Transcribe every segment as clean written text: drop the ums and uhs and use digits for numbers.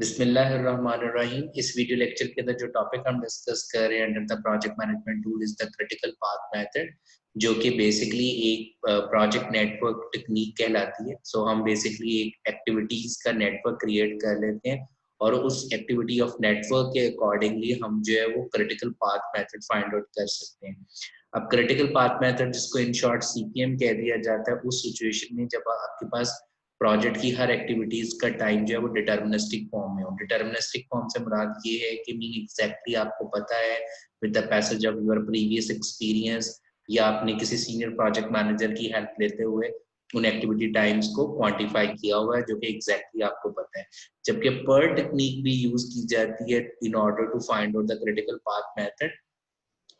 बिस्मिल्लाहिर्रहमानिर्रहीम। इस video lecture के अंदर जो टॉपिक हम डिस्कस कर रहे हैं under the project management tool is the critical path method, जो कि बेसिकली एक प्रोजेक्ट नेटवर्क टेक्निक कहलाती है। सो हम बेसिकली एक एक्टिविटीज का नेटवर्क क्रिएट कर लेते हैं और उस एक्टिविटी ऑफ नेटवर्क के अकॉर्डिंगली हम जो है वो critical path method find out कर सकते हैं। अब क्रिटिकल पाथ मेथड, जिसको इन शॉर्ट सीपीएम कह दिया जाता है, उस सिचुएशन में जब आपके पास प्रोजेक्ट की हर एक्टिविटीज का टाइम जो है वो डिटर्मिनिस्टिक फॉर्म में हो। डिटर्मिनिस्टिक फॉर्म से मुराद ये है कि मीन एग्जैक्टली आपको पता है with the passage of your previous experience या आपने किसी सीनियर प्रोजेक्ट मैनेजर की हेल्प लेते हुए उन एक्टिविटी टाइम्स को क्वांटिफाई किया हुआ है, जो कि एग्जैक्टली आपको पता है। जबकि पर टेक्निक भी यूज की जाती है in order to find out the critical path method.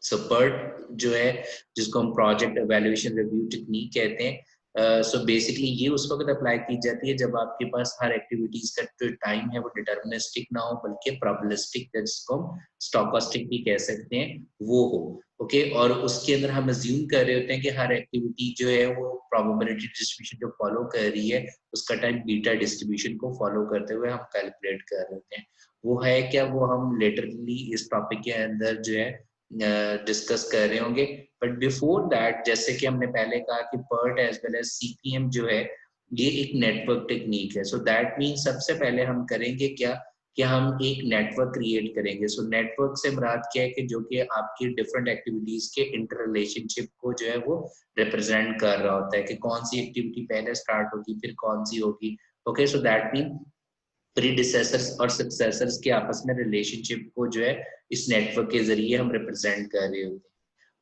So PERT जो है, जिसको हम प्रोजेक्ट एवेल्युएशन रिव्यू टेक्निक कहते हैं, सो बेसिकली ये उस वक्त अप्लाई की जाती है जब आपके पास हर एक्टिविटीज का जो टाइम है वो डिटर्मिनिस्टिक ना हो बल्कि प्रोबेबिलिस्टिक, जिसको हम स्टोकेस्टिक भी कह सकते हैं, वो हो। ओके, और उसके अंदर हम अज्यूम कर रहे होते हैं कि हर एक्टिविटी जो है वो प्रोबेबिलिटी डिस्ट्रीब्यूशन जो फॉलो कर रही है उसका टाइम बीटा डिस्ट्रीब्यूशन को फॉलो करते हुए हम कैलकुलेट कर रहे होते हैं। वो है क्या, वो हम लेटरली इस टॉपिक के अंदर जो है डिस्कस कर रहे होंगे। बट बिफोर दैट, जैसे कि हमने पहले कहा कि PERT as well as CPM जो है ये एक नेटवर्क टेक्निक है। सो दैट मीन सबसे पहले हम करेंगे क्या कि हम एक नेटवर्क क्रिएट करेंगे। सो नेटवर्क से मुराद क्या है कि जो कि आपकी डिफरेंट एक्टिविटीज के इंटर रिलेशनशिप को जो है वो रिप्रेजेंट कर रहा होता है कि कौन सी एक्टिविटी पहले स्टार्ट होगी फिर कौन सी होगी। Okay, so that mean predecessors और सक्सेसर्स के आपस में रिलेशनशिप को जो है इस नेटवर्क के जरिए हम रिप्रेजेंट कर रहे होते हैं।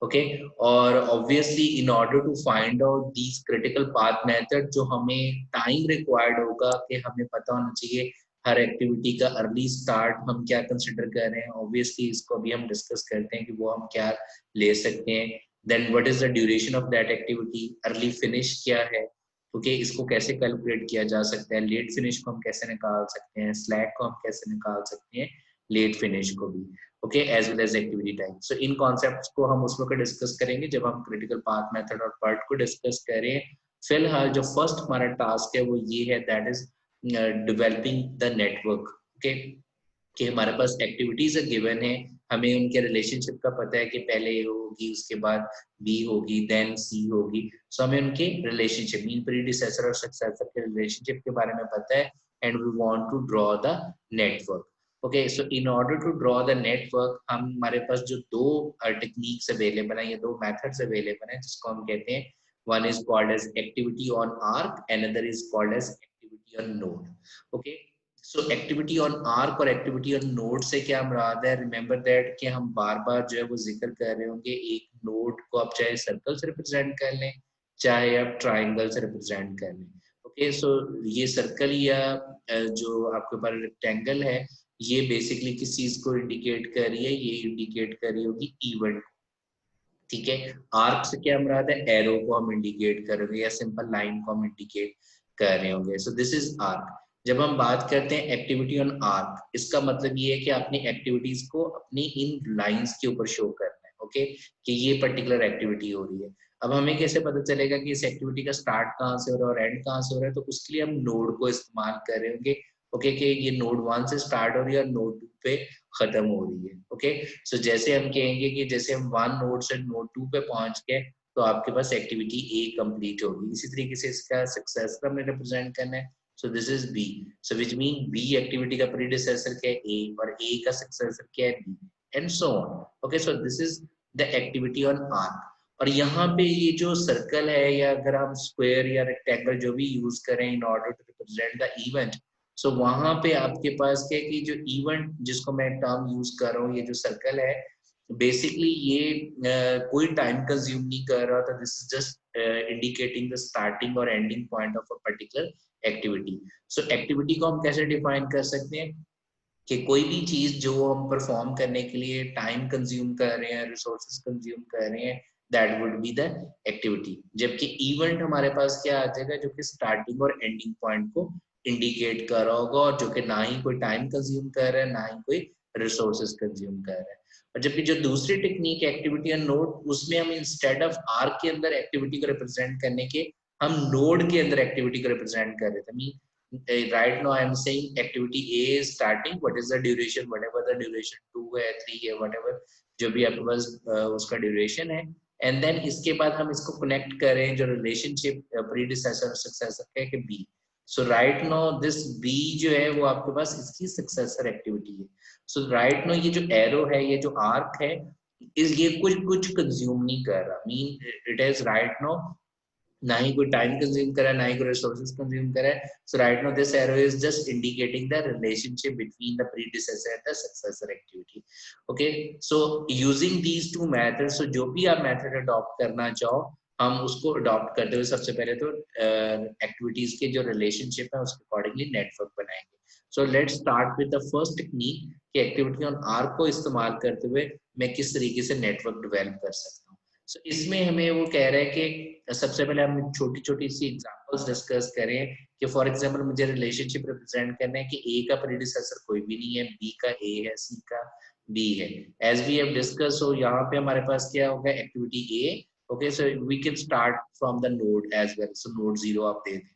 ओके, और obviously in order to find out these critical path method, जो हमें टाइम रिक्वायर्ड होगा कि हमें पता होना चाहिए हर एक्टिविटी का अर्ली स्टार्ट हम क्या कंसिडर कर रहे हैं। ऑब्वियसली इसको अभी हम डिस्कस करते हैं कि वो हम क्या ले सकते हैं। Then what is the duration of that activity, early finish क्या है, ओके, इसको कैसे कैलकुलेट किया जा सकता है, लेट फिनिश को हम कैसे निकाल सकते हैं, स्लैक को हम कैसे निकाल सकते हैं, लेट फिनिश को भी, okay, as well as activity time. So इन कॉन्सेप्ट्स को हम उस वक्त डिस्कस करेंगे जब हम क्रिटिकल पाथ मेथड और PERT को डिस्कस करें। फिलहाल जो फर्स्ट हमारा टास्क है वो ये है, that is developing the network. Okay, कि हमारे पास एक्टिविटीज गिवन है, हमें उनके रिलेशनशिप का पता है कि पहले ए होगी, उसके बाद बी होगी, देन सी होगी। सो हमें उनके रिलेशनशिप मीन प्रीडिसेसर और सक्सेसर के रिलेशनशिप के बारे में पता है and we want to draw the network. Okay, so in order to draw the network हम हमारे पास जो दो टेक्निक्स अवेलेबल है, ये दो मेथड्स अवेलेबल है, जिसको हम कहते हैं, one is called as activity on arc, another is called as activity on node. Okay, so activity on arc और एक्टिविटी ऑन नोड से क्या मुराद है, रिमेंबर दैट कि हम बार बार जो है वो जिक्र कर रहे होंगे, एक नोड को आप चाहे सर्कल से रिप्रेजेंट कर लें चाहे आप ट्राइंगल से रिप्रेजेंट कर लें। ओके, सो ये सर्कल या जो आपके पास रेक्टेंगल है, ये बेसिकली किस चीज को इंडिकेट कर रही है, ये इंडिकेट कर रही होगी इवेंट। ठीक है, आर्क से क्या मुराद है, एरो को हम इंडिकेट कर रहे हैं या सिंपल लाइन को हम इंडिकेट कर रहे होंगे। सो दिस इज आर्क। जब हम बात करते हैं एक्टिविटी ऑन आर्क, इसका मतलब ये है कि अपनी एक्टिविटीज को अपनी इन लाइंस के ऊपर शो करना है। ओके, कि ये पर्टिकुलर एक्टिविटी हो रही है। अब हमें कैसे पता चलेगा कि इस एक्टिविटी का स्टार्ट कहाँ से हो रहा है और एंड कहाँ से हो रहा है, तो उसके लिए हम नोड को इस्तेमाल कर रहे होंगे। ओके, कि ये नोड 1 से स्टार्ट हो रही है और नोड 2 पे खत्म हो रही है। ओके, सो जैसे हम कहेंगे कि जैसे हम 1 नोड से नोड 2 पे पहुंच गए तो आपके पास एक्टिविटी ए कंप्लीट होगी। इसी तरीके से इसका सक्सेस हमें रिप्रेजेंट करना है। So this is B, so which mean B activity का प्रीडिसेसर क्या है, ए, और ए का सक्सेसर क्या है, B, and so on. Okay, so this is the activity on arc. और यहाँ पे ये जो सर्कल है, या अगर हम स्क्वायर या रेक्टेंगल जो भी यूज करें in order to represent the event, so वहां पे आपके पास क्या है कि जो इवेंट जिसको मैं टर्म यूज कर रहा हूँ, ये जो सर्कल है, बेसिकली ये कोई टाइम कंज्यूम नहीं कर रहा था। This is just indicating the starting और ending point of a particular activity. So activity को हम कैसे डिफाइन कर सकते हैं कि कोई भी चीज जो हम परफॉर्म करने के लिए टाइम कंज्यूम कर रहे हैं, रिसोर्सेज कंज्यूम कर रहे हैं, that would be the activity. जबकि इवेंट हमारे पास क्या आ जाएगा, जो कि स्टार्टिंग और एंडिंग पॉइंट को इंडिकेट कर रहा होगा, और जो कि ना ही कोई टाइम कंज्यूम कर रहा है ना ही कोई रिसोर्सेज कंज्यूम कर रहा है। और जबकि जो दूसरी टेक्निक एक्टिविटी ऑन नोड, उसमें हम इंस्टेड ऑफ आर्क के अंदर एक्टिविटी को रिप्रेजेंट करने के, हम नोड के अंदर एक्टिविटी को रिप्रेजेंट कर रहे थे। right now I am saying activity A is starting, what is the duration, whatever the duration 2 है 3 है whatever जो भी आपके पास उसका duration है, and then इसके बाद हम इसको connect करें जो relationship predecessor successor है कि B. So right now this B जो है वो आपके पास इसकी successor activity है. So right now ये जो arrow है, ये जो arc है, इस ये कुछ consume नहीं कर रहा, mean it is right now ना ही कोई टाइम कंज्यूम करा, ना ही कोई रिसोर्सेज कंज्यूम करा है. So right now this arrow is just indicating the relationship between the predecessor and the successor activity. Okay, so using these two methods, जो भी आप मेथड अडॉप्ट करना चाहो, हम उसको अडॉप्ट करते हुए सबसे पहले तो एक्टिविटीज के जो रिलेशनशिप है उसके अकॉर्डिंगली नेटवर्क बनाएंगे. सो let's start with the first technique कि एक्टिविटी ऑन आर्क को इस्तेमाल करते हुए मैं किस तरीके से नेटवर्क डेवलप कर सकता हूँ. So, इसमें हमें वो कह रहे हैं कि सबसे पहले हम छोटी छोटी सी एग्जांपल्स डिस्कस करें कि फॉर एग्जांपल मुझे रिलेशनशिप रिप्रेजेंट करना है कि ए का प्रीडिसेसर कोई भी नहीं है, बी का ए है, सी का बी है. As we have discuss, so यहाँ पे हमारे पास क्या होगा, activity A. Okay, so we can start from the node as well, so node 0 आप दे दें.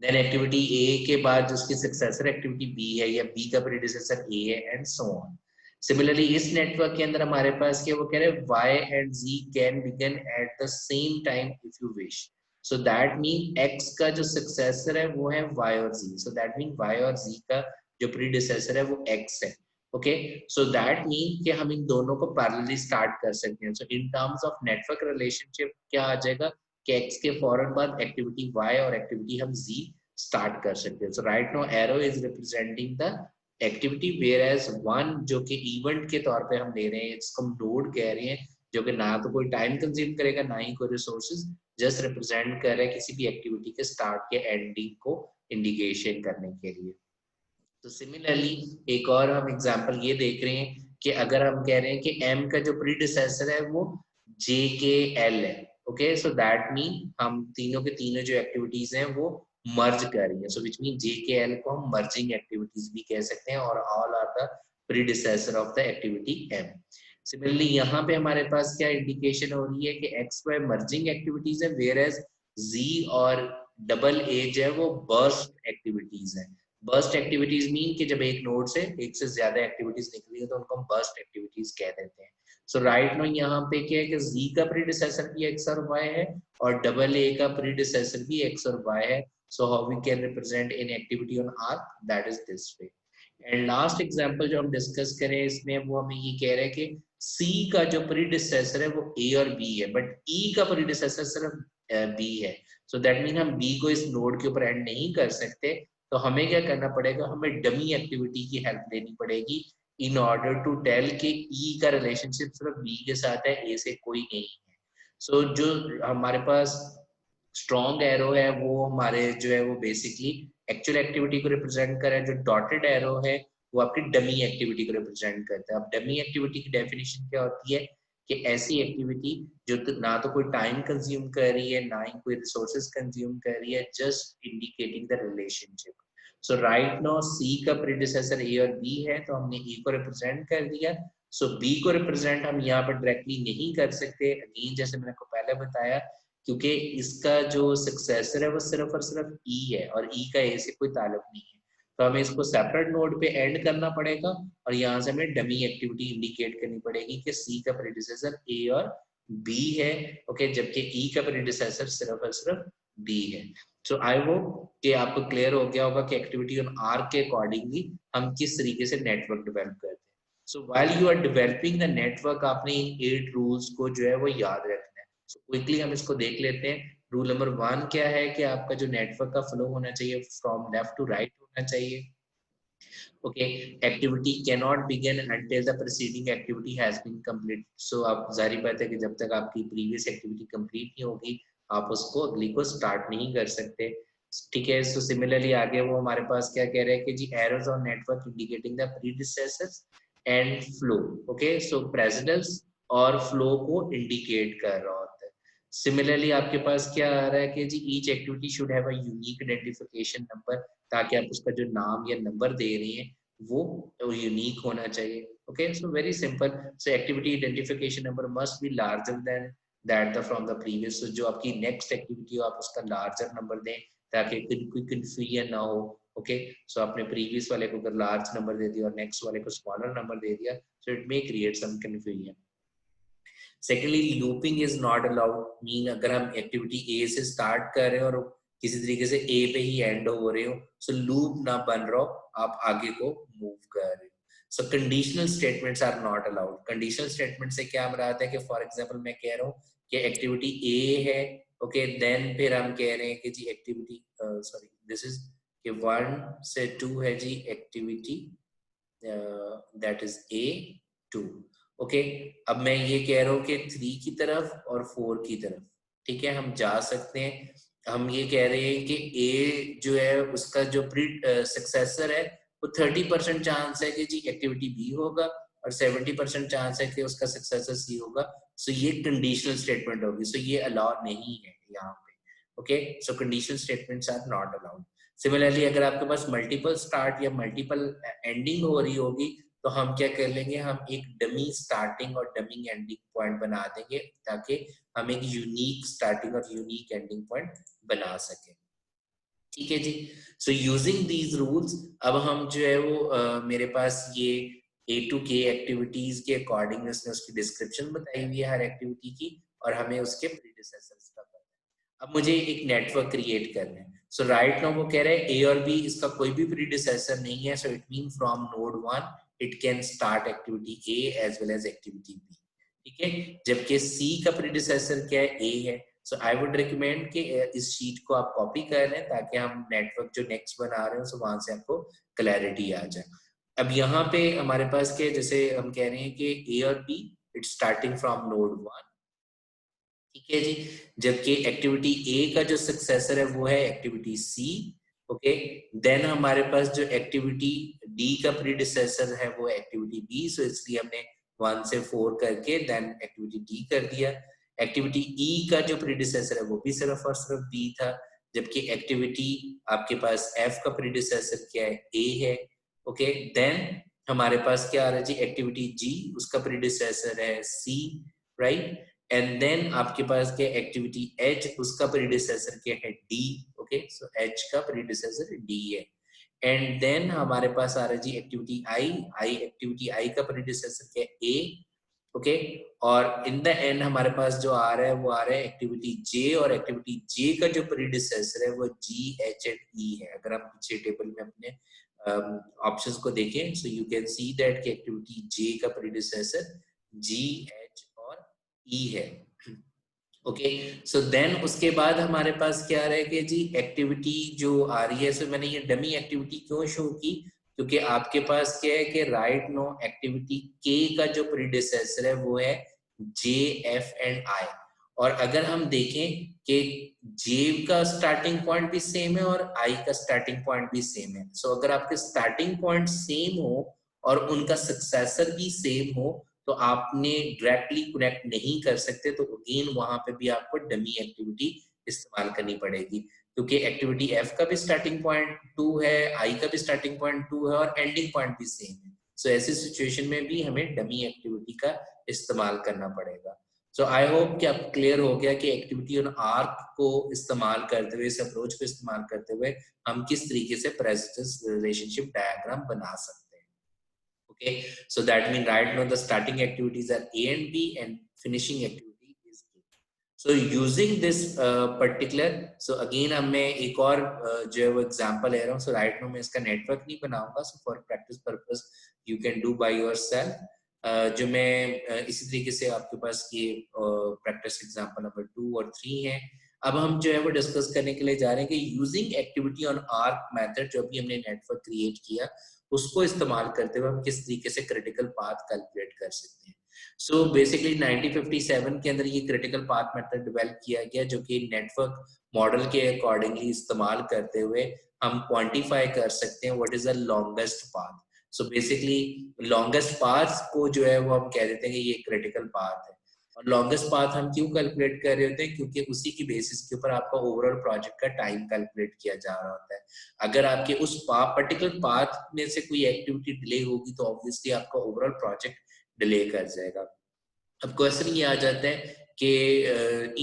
देन एक्टिविटी ए के बाद उसकी सक्सेसर एक्टिविटी बी है या बी का प्रीडिसेसर ए है एंड सो ऑन. सिमिलरली इस नेटवर्क के अंदर हमारे पास क्या वो कह रहे हैं y and z can begin at the same time if you wish. So that mean x का जो सक्सेसर है वो है y और z. So that mean y और z का जो प्रीडिसेसर है वो x है. ओके, सो दैट मीन कि हम इन दोनों को पैरेलली स्टार्ट कर सकते हैं. So in terms of network relationship क्या आ जाएगा कि x के फौरन बाद एक्टिविटी y और एक्टिविटी हम z स्टार्ट कर सकते हैं. So right now arrow is representing the activity, whereas one जो कि इवेंट के तौर पे हम ले रहे हैं, इसको हम नोड कह रहे हैं, जो कि ना तो कोई टाइम कंज्यूम करेगा ना ही कोई रिसोर्सेज, जस्ट रिप्रेजेंट कर रहा है किसी भी एक्टिविटी के स्टार्ट के एंडिंग को इंडिकेशन करने के लिए. तो सिमिलरली एक और हम एग्जांपल ये देख रहे हैं कि अगर हम कह रहे हैं कि m का जो प्रीडिसेसर है वो j के l है. ओके, सो दैट मीन हम तीनों के तीनों जो एक्टिविटीज हैं वो मर्ज कर रही है. सो विच मीन j के l को हम मर्जिंग एक्टिविटीज भी कह सकते हैं, और all are the predecessor of the activity m. Similarly यहाँ पे हमारे पास क्या इंडिकेशन हो रही है कि x y मर्जिंग एक्टिविटीज है, वेयर एज z और डबल a जो है वो बर्स्ट एक्टिविटीज है. बर्स्ट एक्टिविटीज मीन कि जब एक नोड से एक से ज्यादा एक्टिविटीज निकली है तो उनको हम बर्स्ट एक्टिविटीज कह देते हैं. सो राइट नाउ यहाँ पे क्या है कि z का प्रीडिसेसर भी x और y है और डबल a का प्रीडिसेसर भी x और y है. So how we can represent in activity on arc, that is this way. And last example जो हम डिस्कस करें इसमें वो हमें ये कह रहे हैं कि C का जो प्रीडिसेसर है वो A और B है, बट E का प्रीडिसेसर सिर्फ B है. सो दैट मीन हम B को इस नोड के ऊपर एंड नहीं कर सकते. तो हमें क्या करना पड़ेगा, हमें डमी एक्टिविटी की हेल्प लेनी पड़ेगी इन ऑर्डर टू टेल कि E का रिलेशनशिप सिर्फ B के साथ है, A से कोई नहीं है. सो जो हमारे पास स्ट्रॉन्ग एरो है वो हमारे जो है वो बेसिकली एक्चुअल एक्टिविटी को रिप्रेजेंट कर रहा है. जो डॉटेड एरो है वो आपकी डमी एक्टिविटी को रिप्रेजेंट करता है. अब डमी एक्टिविटी की डेफिनेशन क्या होती है कि ऐसी एक्टिविटी जो ना तो कोई टाइम कंज्यूम कर रही है ना ही कोई रिसोर्सेज कंज्यूम कर रही है, just indicating the relationship. So right now see का प्रीडिसेसर ए और बी है तो हमने ए को रिप्रेजेंट कर दिया. सो बी को रिप्रेजेंट हम यहाँ पर डायरेक्टली नहीं कर सकते, अगेन जैसे मैंने आपको पहले बताया, क्योंकि इसका जो सक्सेसर है वो सिर्फ और सिर्फ ई है और ई का ए से कोई ताल्लुक नहीं है. तो हमें इसको सेपरेट नोड पे एंड करना पड़ेगा और यहाँ से हमें डमी एक्टिविटी इंडिकेट करनी पड़ेगी कि सी का प्रीडिसेसर ए और बी है. ओके, जबकि ई का प्रीडिसेसर सिर्फ और सिर्फ बी है. सो आई होप कि आपको क्लियर हो गया होगा कि एक्टिविटी ऑन आर के अकॉर्डिंगली हम किस तरीके से नेटवर्क डेवलप करते हैं. So while you are developing the network आपने इन 8 रूल्स को जो है वो याद रखना है. सो क्विकली हम इसको देख लेते हैं. रूल नंबर 1 क्या है कि आपका जो नेटवर्क का फ्लो होना चाहिए फ्रॉम लेफ्ट टू राइट होना चाहिए. Okay, activity can not begin until the preceding activity has been complete. So आप जाहिर बात है कि जब तक आपकी प्रीवियस एक्टिविटी कंप्लीट नहीं होगी आप उसको अगली को स्टार्ट नहीं कर सकते. ठीक है, सो सिमिलरली आगे वो हमारे पास क्या कह रहे हैं कि जी arrows on network indicating the predecessors and flow. Okay, so precedence और फ्लो को इंडिकेट कर रहा होता है. सिमिलरली आपके पास क्या आ रहा है कि जी each activity should have a unique identification number, ताकि आप उसका जो नाम या नंबर दे रहे हैं वो यूनिक होना चाहिए. Okay, so very simple. So activity identification number must be larger than that the from the previous. जो आपकी नेक्स्ट एक्टिविटी हो आप उसका लार्जर नंबर दें ताकि कोई कंफ्यूजन ना हो। ओके, सो आपने प्रीवियस वाले को अगर लार्ज नंबर दे दिया और नेक्स्ट वाले को स्मॉलर नंबर दे दिया, so it may create some confusion. Secondly, looping is not allowed, mean अगर हम एक्टिविटी ए से स्टार्ट कर रहे हैं और किसी तरीके से ए पे ही एंड हो रहे हो, सो लूप ना बन रहा हो, आप आगे को मूव कर रहे हो। So conditional statements are not allowed. Conditional statement से क्या मराद है कि फॉर एग्जांपल मैं कह रहा हूँ कि एक्टिविटी ए है, ओके, देन फिर हम कह रहे हैं कि जी एक्टिविटी सॉरी दिस इज कि 1 से 2 है जी activity that is a 2। Okay, अब मैं ये कह रहा हूँ कि 3 की तरफ और 4 की तरफ, ठीक है, हम जा सकते हैं। हम ये कह रहे हैं कि ए जो है उसका जो प्री सक्सेसर है वो 30% चांस है कि जी एक्टिविटी बी होगा और 70% चांस है कि उसका सक्सेसर सी होगा। सो ये कंडीशनल स्टेटमेंट होगी, सो ये अलाउ नहीं है यहाँ पे। Okay, so conditional statements are not allowed. Similarly अगर आपके पास मल्टीपल स्टार्ट या मल्टीपल एंडिंग हो रही होगी, तो हम क्या कर लेंगे, हम एक डमी स्टार्टिंग और डमी एंडिंग पॉइंट बना देंगे ताकि हम एक यूनिक स्टार्टिंग और यूनिक एंडिंग पॉइंट बना सके। ठीक है जी। सो यूजिंग दीज रूल्स, अब हम जो है वो मेरे पास ये A to K एक्टिविटीज के अकॉर्डिंग उसने उसकी डिस्क्रिप्शन बताई हुई है हर एक्टिविटी की, और हमें उसके प्रीडिसेसर्स का पता है। अब मुझे एक नेटवर्क क्रिएट करना है। सो राइट नाउ वो कह रहे हैं A और B इसका कोई भी प्रीडिसेसर नहीं है, so it mean from node 1 it can start activity A as well as activity B। ठीक है, जबकि C का प्रीडिसेसर क्या है, A है। सो आई वुड रिकमेंड कि इस शीट को आप कॉपी कर लें ताकि हम नेटवर्क जो नेक्स्ट बना रहे हैं सो वहां से आपको क्लैरिटी आ जाए। अब यहाँ पे हमारे पास के जैसे हम कह रहे हैं कि ए और B it's starting from node 1, ठीक है जी, जबकि एक्टिविटी ए का जो सक्सेसर है वो है एक्टिविटी सी। ओके, देन हमारे पास जो एक्टिविटी डी का प्रीडिसेसर है वो एक्टिविटी बी, सो इसलिए हमने 1 से 4 करके देन एक्टिविटी डी कर दिया। एक्टिविटी ई का जो प्रीडिसेसर है वो भी सिर्फ और सिर्फ बी था, जबकि एक्टिविटी आपके पास एफ का प्रीडिसेसर क्या है, ए है। ओके, देन हमारे पास क्या आ रहा है जी, एक्टिविटी जी उसका प्रीडिसेसर है सी, राइट। एंड देन आपके पास क्या एक्टिविटी एच उसका प्रीडिसेसर क्या है, डी। ओके, सो एच का प्रीडिसेसर डी है। एंड देन हमारे पास आ रहा है जी एक्टिविटी आई, एक्टिविटी आई का प्रीडिसेसर क्या है, ए। ओके, और इन द एंड हमारे पास जो आ रहा है वो आ रहा है एक्टिविटी जे, और एक्टिविटी जे का जो प्रीडिसेसर है वो जी एच एंड ई है। अगर आप पीछे टेबल में अपने ऑप्शंस को देखें, so you can see that कि एक्टिविटी जे का प्रीडिसेसर जी एच और ई है। ओके, सो देन उसके बाद हमारे पास क्या रह गया जी, एक्टिविटी जो आ रही है, सो मैंने ये डमी एक्टिविटी क्यों शो की, क्योंकि आपके पास क्या है कि राइट नो एक्टिविटी के का जो प्रीडिसेसर है वो है जे एफ एंड आई, और अगर हम देखें कि जे का स्टार्टिंग पॉइंट भी सेम है और आई का स्टार्टिंग पॉइंट भी सेम है, सो अगर आपके स्टार्टिंग पॉइंट सेम हो और उनका सक्सेसर भी सेम हो तो आपने डायरेक्टली कनेक्ट नहीं कर सकते, तो अगेन वहां पे भी आपको डमी एक्टिविटी इस्तेमाल करनी पड़ेगी, क्योंकि एक्टिविटी एफ का भी स्टार्टिंग पॉइंट 2 है, आई का भी स्टार्टिंग पॉइंट 2 है और एंडिंग पॉइंट भी सेम है। सो ऐसी सिचुएशन में भी हमें डमी एक्टिविटी का इस्तेमाल करना पड़ेगा। सो आई होप कि आप क्लियर हो गया कि एक्टिविटी ऑन आर्क को इस्तेमाल करते हुए, इस अप्रोच को इस्तेमाल करते हुए हम किस तरीके से प्रेसिडेंस रिलेशनशिप डायग्राम बना सकते हैं। Okay, so that means right now the starting activities are A and B and finishing activity is A. So using this particular, so again अब मैं एक और जो है वो एग्जांपल ले रहा हूँ। So right now मैं इसका नेटवर्क नहीं बनाऊंगा, so for practice purpose you can do by yourself. जो मैं इसी तरीके से आपके पास ये प्रैक्टिस एग्जांपल नंबर 2 और 3 है। अब हम जो है वो डिस्कस करने के लिए जा रहे हैं कि using activity on arc method, जो अभी हमने नेटवर्क क्रिएट किया उसको इस्तेमाल करते हुए हम किस तरीके से क्रिटिकल पाथ कैलकुलेट कर सकते हैं। सो बेसिकली 1957 के अंदर ये क्रिटिकल पाथ मेथड डेवलप किया गया, जो कि नेटवर्क मॉडल के अकॉर्डिंगली इस्तेमाल करते हुए हम क्वांटिफाई कर सकते हैं what is the longest path. So basically longest path को जो है वो हम कह देते हैं कि ये क्रिटिकल पाथ है, और लॉन्गेस्ट पाथ हम क्यों कैलकुलेट कर रहे होते हैं, क्योंकि उसी की बेसिस के ऊपर आपका ओवरऑल प्रोजेक्ट का टाइम कैलकुलेट किया जा रहा होता है। अगर आपके उस पर्टिकुलर पाथ में से कोई एक्टिविटी डिले होगी तो ऑब्वियसली आपका ओवरऑल प्रोजेक्ट डिले कर जाएगा। अब क्वेश्चन ये आ जाता है कि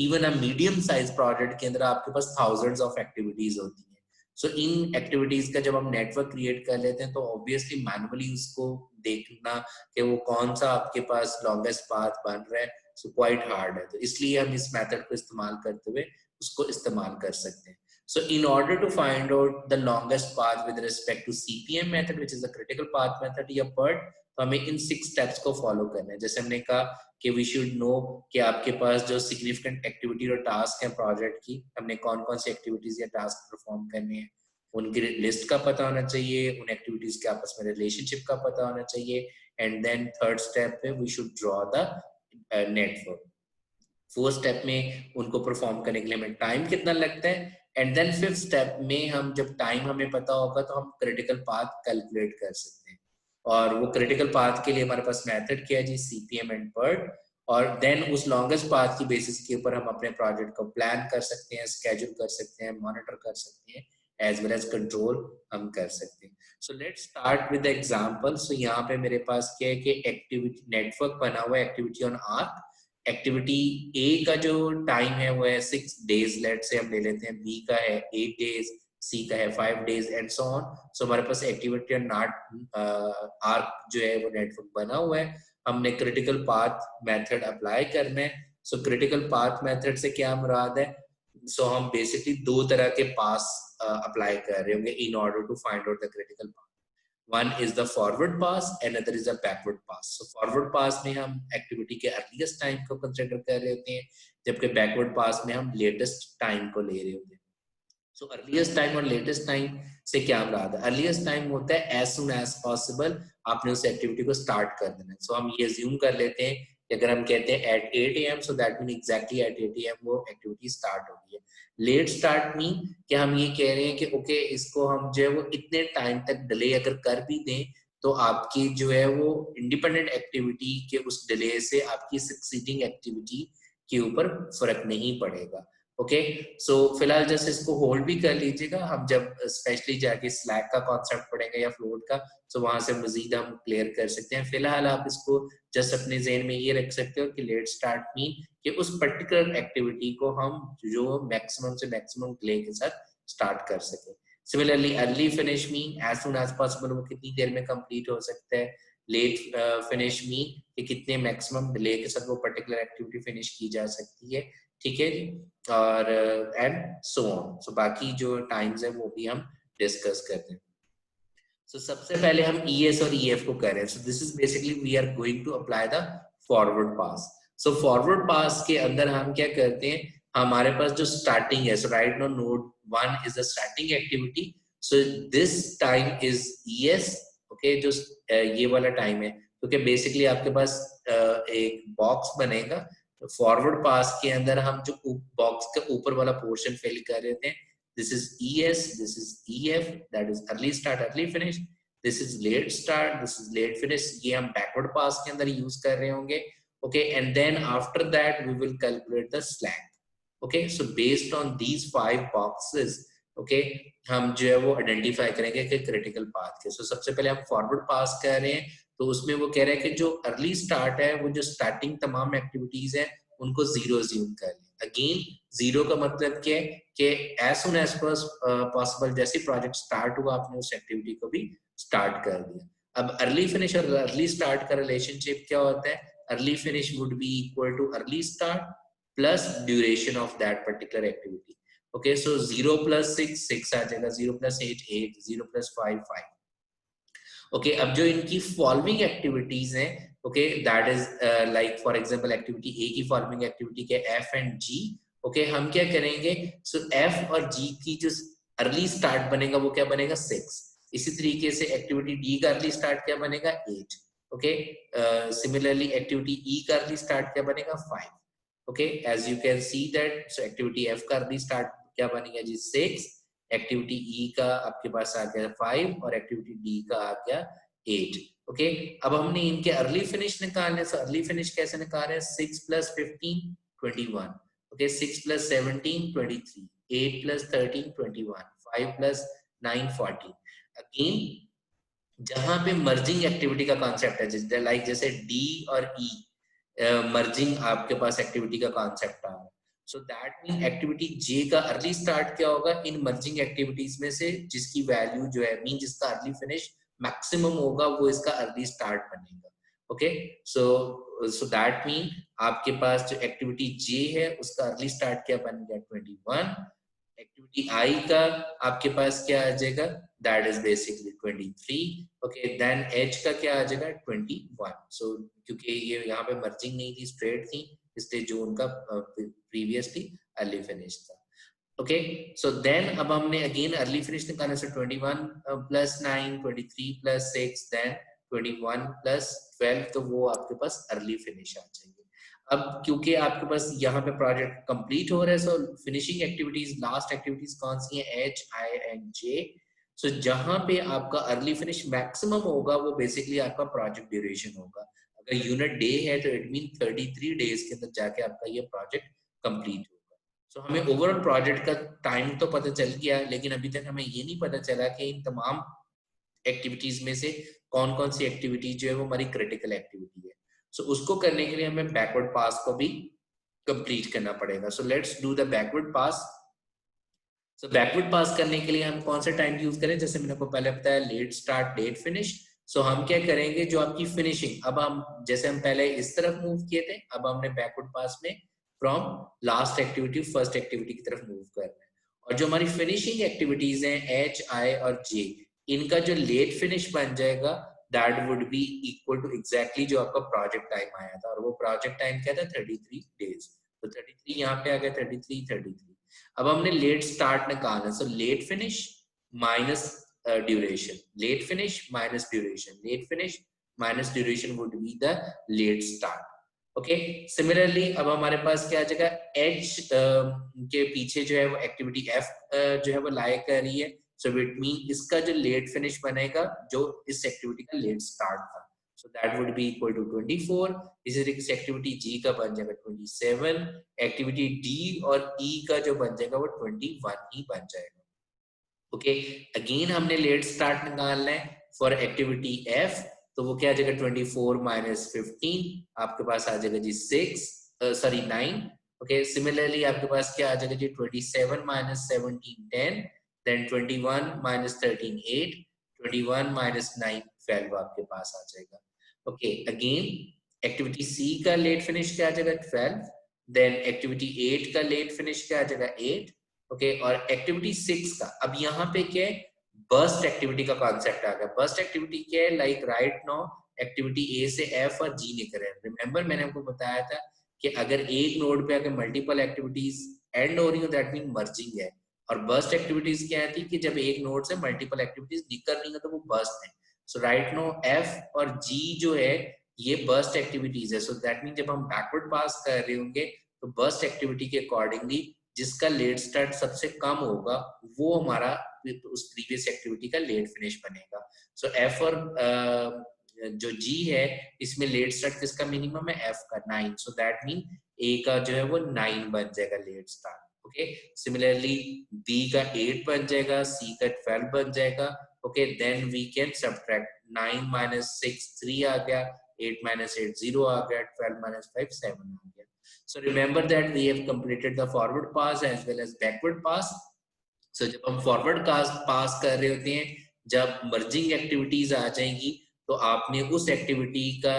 even a medium size project के अंदर आपके पास थाउजेंड्स ऑफ एक्टिविटीज होती हैं। सो इन एक्टिविटीज का जब हम नेटवर्क क्रिएट कर लेते हैं तो ऑब्वियसली मैनुअली उसको देखना कि वो कौन सा आपके पास लॉन्गेस्ट पाथ बन रहा है, सो क्वाइट हार्ड है। तो इसलिए हम इस मेथड को इस्तेमाल करते हुए उसको इस्तेमाल कर सकते हैं। So in order to find out the longest path with respect to CPM method, which is the critical path method या PERT, तो हमें इन 6 steps को follow करना है। जैसे हमने कहा कि we should know कि आपके पास जो significant activity और task है project की, हमने कौन कौन सी activities या task perform करने हैं, उनकी लिस्ट का पता होना चाहिए, उन activities के आपस में relationship का पता होना चाहिए, and then third step पे we should draw the network। Fourth step में उनको परफॉर्म करने के लिए हमें टाइम कितना लगता है, एंड देन फिफ्थ स्टेप में हम जब टाइम हमें पता होगा तो हम क्रिटिकल पाथ कैलकुलेट कर सकते हैं। और वो क्रिटिकल पाथ के लिए हमारे पास मेथड क्या है जी, सीपीएम एंड PERT। और देन उस लॉन्गेस्ट पाथ की बेसिस के ऊपर हम अपने प्रोजेक्ट को प्लान कर सकते हैं, स्केड्यूल कर सकते हैं, मॉनिटर कर सकते हैं, एज वेल एज कंट्रोल हम कर सकते हैं। So let's start with example. So यहाँ पे मेरे पास क्या है कि एक्टिविटी नेटवर्क बना हुआ है, एक्टिविटी ऑन आर्क। एक्टिविटी ए का जो टाइम है वो है 6 days, लेट से हम ले लेते हैं। बी का है 8 days, सी का है 5 days एंड सो ऑन। सो हमारे पास एक्टिविटी और नॉट आर्क जो है वो नेटवर्क बना हुआ है। हमने क्रिटिकल पाथ मेथड अप्लाई करना है। सो क्रिटिकल पाथ मेथड से क्या मुराद है, सो हम बेसिकली दो तरह के पास अप्लाई कर रहे होंगे in order to find out the critical path. One is the forward pass, another is a backward pass. So forward pass में हम activity के earliest time को consider कर रहे होते हैं, जबकि backward pass में हम latest time को ले रहे होते हैं। So earliest time और latest time से क्या मुराद है? Earliest time होता है as soon as possible आपने उस activity को start कर देना है। So हम ये assume कर लेते हैं कि अगर हम कहते हैं at 8 AM, so that means exactly at 8 AM वो activity start होगी है। लेट स्टार्ट मीन कि हम ये कह रहे हैं कि ओके इसको हम जो है वो इतने टाइम तक डिले अगर कर भी दें तो आपकी जो है वो इंडिपेंडेंट एक्टिविटी के उस डिले से आपकी सक्सीडिंग एक्टिविटी के ऊपर फर्क नहीं पड़ेगा। ओके सो फिलहाल जस्ट इसको होल्ड भी कर लीजिएगा, हम जब स्पेशली जाके स्लैक का कॉन्सेप्ट पढ़ेंगे या फ्लोट का तो वहां से मजीद हम क्लियर कर सकते हैं। फिलहाल आप इसको जस्ट अपने ज़हन में ये रख सकते हो कि लेट स्टार्ट मीन कि उस पर्टिकुलर एक्टिविटी को हम जो मैक्सिमम से मैक्सिमम डिले के साथ स्टार्ट कर सके। Similarly early finish mean as soon as possible वो कितनी देर में कंप्लीट हो सकता है। लेट फिनिश मीन कि कितने मैक्सिमम डिले के साथ वो पर्टिकुलर एक्टिविटी फिनिश की जा सकती है। ठीक है जी, और एंड सो ऑन। सो बाकी जो टाइम्स है वो भी हम डिस्कस करते हैं। सो सबसे पहले हम ES और EF को कर रहे हैं। So this is basically we are going to apply the forward pass. So forward pass के अंदर हम क्या करते हैं, हमारे पास जो स्टार्टिंग है, so right now node 1 is the starting activity. So this time is ES। Okay जो ये वाला टाइम है क्योंकि बेसिकली आपके पास एक बॉक्स बनेगा फॉरवर्ड पास के अंदर, हम जो बॉक्स के ऊपर वाला पोर्शन फिल कर रहे थे। This is ES, this is EF, that is early start, early finish. This is late start, this is late finish. ये हम backward pass के अंदर use कर रहे होंगे. Okay, and then after that we will calculate the slack. Okay, so based on these 5 boxes, okay, हम जो है वो identify करेंगे कि critical path के. So सबसे पहले हम forward pass कर रहे हैं, तो उसमें वो कह रहे हैं कि जो early start है, वो जो starting तमाम activities है, उनको 0 assume कर लें। अगेन 0 का मतलब क्या है कि एज सुन एज पॉसिबल जैसे प्रोजेक्ट स्टार्ट हुआ आपने उस एक्टिविटी को भी स्टार्ट कर दिया। अब अर्ली फिनिश और अर्ली स्टार्ट का रिलेशनशिप क्या होता है, early finish would be equal too early start plus duration of that particular activity. Okay सो 0 + 6 6 आ जाएगा, 0 + 8 8, 0 + 5 5। ओके अब जो इनकी फॉलोइंग एक्टिविटीज हैं, okay that is like for example activity ए की फॉलोइंग एक्टिविटी के F एंड G। ओके हम क्या करेंगे, सो F और G की जो अर्ली स्टार्ट बनेगा वो क्या बनेगा 6। इसी तरीके से एक्टिविटी D का अर्ली स्टार्ट क्या बनेगा 8। ओके सिमिलरली एक्टिविटी E का अर्ली स्टार्ट क्या बनेगा 5। Okay as you can see that, so activity F का अर्ली स्टार्ट क्या बनेगा जी 6, एक्टिविटी E का आपके पास आ गया 5 और एक्टिविटी D का आ गया 8। ओके अब हमने इनके अर्ली फिनिश निकालने, सो अर्ली फिनिश कैसे निकाल रहे हैं, 6 + 15 21। ओके 6 + 17 23, 8 + 13 21, 5 + 9 40। अगेन जहां पे मर्जिंग एक्टिविटी का कॉन्सेप्ट है, जैसे लाइक जैसे D और E, मर्जिंग आपके पास एक्टिविटी का कॉन्सेप्ट आ रहा है। सो दैट मीन एक्टिविटी जे का अर्ली स्टार्ट क्या होगा इन मर्जिंग एक्टिविटीज में से, जिसकी वैल्यू जो है मीन जिसका अर्ली फिनिश मैक्सिमम होगा वो इसका अर्ली स्टार्ट बनेगा। ओके, सो दैट मीन आपके पास जो एक्टिविटी जे है उसका अर्ली स्टार्ट क्या बन गया 21। एक्टिविटी आई का आपके पास क्या आ जाएगा, that is basically 23। Okay, then H का क्या आ जाएगा 21। सो क्योंकि ये यहाँ पे मर्जिंग नहीं थी, स्ट्रेट थी, इसलिए जो उनका प्रीवियसली अर्ली फिनिश था। ओके, सो देन अब हमने अगेन अर्ली फिनिश निकाला। सो 21 प्लस 9, 23 प्लस 6, देन 21 प्लस 12, तो वो आपके पास अर्ली फिनिश आ जाएगी। अब क्योंकि आपके पास यहाँ पे प्रोजेक्ट कंप्लीट हो रहा है, सो फिनिशिंग एक्टिविटीज, लास्ट एक्टिविटीज कौन सी है, एच, आई एंड जे। सो जहां पे आपका अर्ली फिनिश मैक्सिमम होगा वो बेसिकली आपका प्रोजेक्ट ड्यूरेशन होगा। अगर यूनिट डे है तो इट मीन 33 डेज के अंदर जाके आपका ये प्रोजेक्ट कंप्लीट होगा। सो हमें ओवरऑल प्रोजेक्ट का टाइम तो पता चल गया, लेकिन अभी तक हमें ये नहीं पता चला कि इन तमाम एक्टिविटीज में से कौन कौन सी एक्टिविटी जो है वो हमारी क्रिटिकल एक्टिविटी है। सो उसको करने के लिए हमें बैकवर्ड पास को भी कंप्लीट करना पड़ेगा। So let's do the backward pass. So backward pass करने के लिए हम कौन सा टाइम यूज करें, जैसे मैंने आपको पहले बताया लेट स्टार्ट लेट फिनिश। सो हम क्या करेंगे, जो आपकी फिनिशिंग, अब हम जैसे हम पहले इस तरफ मूव किए थे, अब हमने बैकवर्ड पास में from last activity first activity की तरफ मूव करना है। और जो हमारी फिनिशिंग एक्टिविटीज हैं एच, आई और जे, इनका जो लेट फिनिश बन जाएगा that would be equal to exactly जो आपका प्रोजेक्ट टाइम आया था, और वो प्रोजेक्ट टाइम क्या था 33 डेज। तो 33 यहाँ पे आ गया 33। अब हमने लेट स्टार्ट निकालना, so late finish minus duration, late finish minus duration, late finish minus duration would be the late start. Okay, similarly अब हमारे पास क्या आ जाएगा, एच के पीछे जो है वो एक्टिविटी एफ जो है वो लाई कर रही है। सो इट मीन इसका जो लेट फिनिश बनेगा जो इस एक्टिविटी का लेट स्टार्ट था, so that would be equal to 24। इसी तरीके से एक्टिविटी जी का बन जाएगा 27, एक्टिविटी डी और ई का जो बन जाएगा वो 21 ही बन जाएगा। ओके, अगेन हमने लेट स्टार्ट निकालना है फॉर एक्टिविटी एफ, तो वो क्या आ जाएगा 24 माइनस 15, आपके पास आ जाएगा जी 9। ओके, सिमिलरली आपके पास क्या आ जाएगा जी 27 माइनस 17 10, देन 21 माइनस 13 8, 21 माइनस 9 12 आपके पास आ जाएगा। ओके, अगेन एक्टिविटी सी का लेट फिनिश क्या आ जाएगा 12, देन एक्टिविटी 8 का लेट फिनिश क्या आ जाएगा 8। ओके, और एक्टिविटी 6 का, अब यहाँ पे क्या है, बर्स्ट एक्टिविटी का कॉन्सेप्ट आ गया। बर्स्ट एक्टिविटी क्या है, लाइक राइट नाउ एक्टिविटी ए से एफ और जी निकल रहे हैं। रिमेंबर मैंने आपको बताया था कि अगर एक नोड पे अगर मल्टीपल एक्टिविटीज एंड हो रही हो दैट मीन मर्जिंग है, और बर्स्ट एक्टिविटीज क्या थी कि जब एक नोड से मल्टीपल एक्टिविटीज निकल रही है तो वो बर्स्ट है। सो राइट नाउ एफ और जी जो है ये बर्स्ट एक्टिविटीज है। सो दैट मीन जब हम बैकवर्ड पास कर रहे होंगे तो बर्स्ट एक्टिविटी के अकॉर्डिंगली जिसका लेट स्टार्ट सबसे कम होगा वो हमारा उस प्रीवियस एक्टिविटी का लेट फिनिश बनेगा। सो एफ और जो जी है इसमें लेट स्टार्ट किसका मिनिमम है, एफ का 9। सो दैट मीन ए का जो है वो 9 बन जाएगा late start. Okay, similarly B का 8 बन जाएगा, सी का 12 बन जाएगा। Okay, then we can subtract 9 minus 6 3 आ गया, 8 minus 8 0 आ गया, 12 minus 5 7 आ गया। So remember that we have completed the forward pass as well as backward pass. So जब हम forward pass कर रहे होते हैं, जब merging activities आ जाएंगी तो आपने उस activity का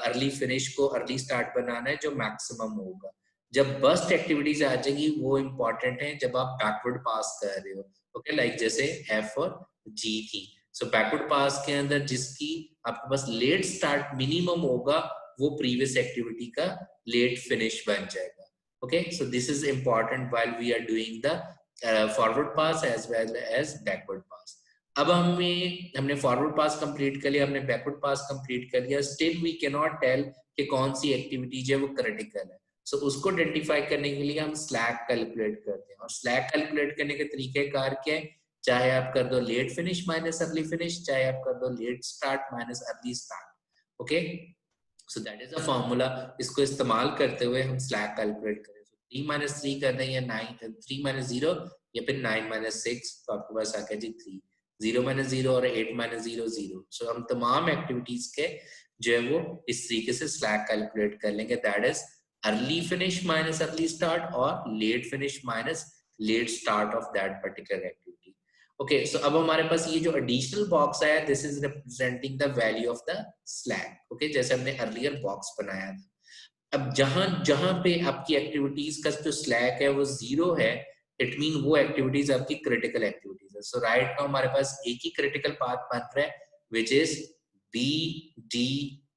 अर्ली फिनिश को अर्ली स्टार्ट बनाना है जो मैक्सिमम होगा। जब बस्ट एक्टिविटीज आ जाएंगी वो इंपॉर्टेंट है जब आप बैकवर्ड पास कर रहे हो। ओके, लाइक जैसे एफ और जी थी। सो बैकवर्ड पास के अंदर जिसकी आपके पास लेट स्टार्ट मिनिमम होगा वो प्रीवियस एक्टिविटी का लेट फिनिश बन जाएगा। Okay, so this is important while we are doing the forward pass as well as backward pass. अब हमने फॉरवर्ड पास कंप्लीट कर लिया, हमने बैकवर्ड पास कंप्लीट कर लिया, still we can not tell कि कौन सी एक्टिविटी जो है वो क्रिटिकल है। सो उसको आइडेंटिफाई करने के लिए हम स्लैक कैलकुलेट करते हैं, और स्लैक कैलकुलेट करने के तरीकेकार क्या है, चाहे आप कर दो late finish minus early finish, चाहे आप कर दो late start minus early start. Okay, so that is a formula, इसको इस्तेमाल करते हुए हम स्लैक कैलकुलेट करें। सो 3 माइनस 3 कर दें या 9 3 माइनस 0 या फिर 9 माइनस 6, तो आपके पास आ गया जी 3। 0 माइनस 0 और 8 माइनस 0 0। सो हम तमाम एक्टिविटीज के जो है वो इस तरीके से स्लैक कैलकुलेट कर लेंगे, that is early finish minus early start और late finish minus late start of that particular activity. Okay, so अब हमारे पास ये जो एडिशनल बॉक्स आया, this is representing the value of the slack. Okay, जैसे हमने अर्लियर बॉक्स बनाया था। अब जहां जहां पे आपकी एक्टिविटीज का जो स्लैक है वो 0 है, इट मीन वो एक्टिविटीज आपकी क्रिटिकल एक्टिविटीज है। सो राइट नाउ हमारे पास एक ही क्रिटिकल पाथ बन रहा है, which is B D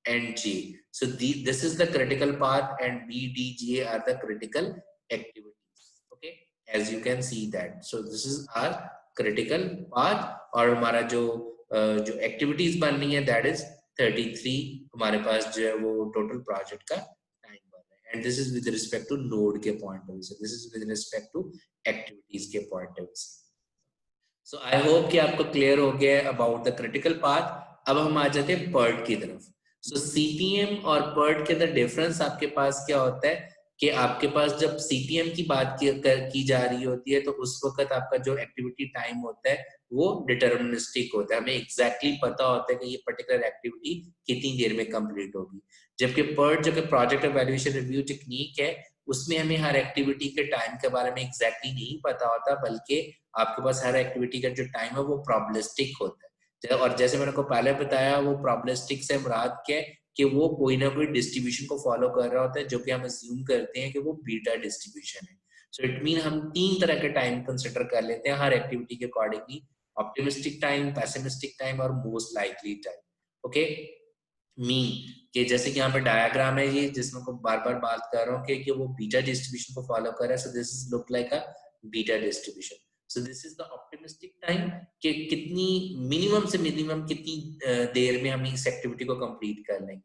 and J. So this is the critical path and B D J are the critical activities. Okay, as you can see that, so this is our critical path. और हमारा जो activities बन रही है that is 33 हमारे पास जो है वो टोटल प्रोजेक्ट का टाइम बन रहा है। And this is with respect to node के पॉइंट ऑफ व्यू से, this is with respect to activities के पॉइंट ऑफ व्यू से। सो आई होप कि आपको क्लियर हो गया अबाउट द क्रिटिकल पाथ। अब हम आ जाते हैं पर्ट की तरफ। सो सीपीएम और पर्ट के अंदर डिफरेंस आपके पास क्या होता है कि आपके पास जब सीपीएम की बात की जा रही होती है तो उस वक्त आपका जो एक्टिविटी टाइम होता है वो डिटर्मिनिस्टिक होता है, हमें एग्जैक्टली पता होता है कि ये पर्टिकुलर एक्टिविटी कितनी देर में कंप्लीट होगी। जबकि पर्ट जो कि प्रोजेक्ट एवेल्यूएशन रिव्यू टेक्निक है, उसमें हमें हर एक्टिविटी के टाइम के बारे में एग्जैक्टली नहीं पता होता, बल्कि आपके पास हर एक्टिविटी का जो टाइम है वो प्रोबेबिलिस्टिक होता है। और जैसे मैंने को पहले बताया, वो प्रोबेबिलिस्टिक से मुराद क्या है कि वो कोई ना कोई डिस्ट्रीब्यूशन को फॉलो कर रहा होता है, जो कि हम अज्यूम करते हैं कि वो बीटा डिस्ट्रीब्यूशन है। सो इट मीन हम 3 तरह के टाइम कंसिडर कर लेते हैं हर एक्टिविटी के accordingly, optimistic time, pessimistic time और most likely time. Okay, mean कि जैसे कि यहाँ पे डायग्राम है ये, जिसमें को बार बार बात कर रहा हूँ कि वो बीटा डिस्ट्रीब्यूशन को फॉलो कर रहा है। So this is look like a beta distribution. So this is the optimistic time कि कितनी मिनिमम से मिनिमम कितनी देर में हम इस एक्टिविटी को कंप्लीट कर लेंगे।